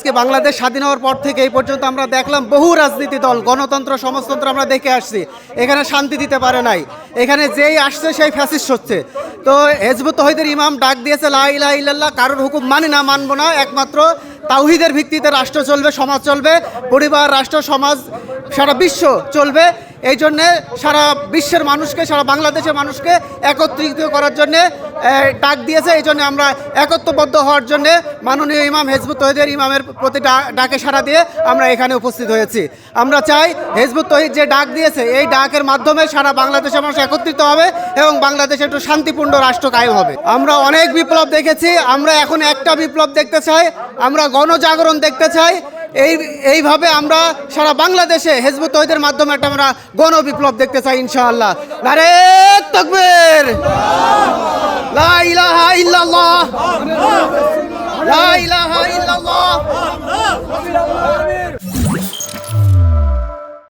আজকে বাংলাদেশ স্বাধীন হওয়ার পর থেকে এই পর্যন্ত আমরা দেখলাম বহু রাজনীতি দল গণতন্ত্র সমাজতন্ত্র আমরা দেখে আসছি, এখানে শান্তি দিতে পারে নাই। এখানে যেই আসছে সেই ফ্যাসিস্ট হচ্ছে। তো হিজবুত তৌহিদের ইমাম ডাক দিয়েছে লা ইলাহা ইল্লাল্লাহ, কারোর হুকুম মানি না, মানবো না, একমাত্র তাওহীদের ভিত্তিতে রাষ্ট্র চলবে, সমাজ চলবে, পরিবার, রাষ্ট্র, সমাজ, সারা বিশ্ব চলবে। এই জন্যে সারা বিশ্বের মানুষকে, সারা বাংলাদেশের মানুষকে একত্রিত করার জন্যে ডাক দিয়েছে। এই জন্য আমরা একত্রবদ্ধ হওয়ার জন্যে মাননীয় ইমাম হিজবুত তৌহিদের ইমামের প্রতি ডাকে সাড়া দিয়ে আমরা এখানে উপস্থিত হয়েছি। আমরা চাই হিজবুত তৌহিদ যে ডাক দিয়েছে এই ডাকের মাধ্যমে সারা বাংলাদেশের মানুষ একত্রিত হবে এবং বাংলাদেশে একটু শান্তিপূর্ণ রাষ্ট্র কায়েম হবে। আমরা অনেক বিপ্লব দেখেছি, আমরা এখন একটা বিপ্লব দেখতে চাই, আমরা গণজাগরণ দেখতে চাই। এইভাবে আমরা সারা বাংলাদেশে হিজবুত তৌহিদের মাধ্যমে একটা আমরা গণবিপ্লব দেখতে চাই ইনশাআল্লাহ। নারে তাকবীর, লা ইলাহা ইল্লাল্লাহ, লা ইলাহা ইল্লাল্লাহ।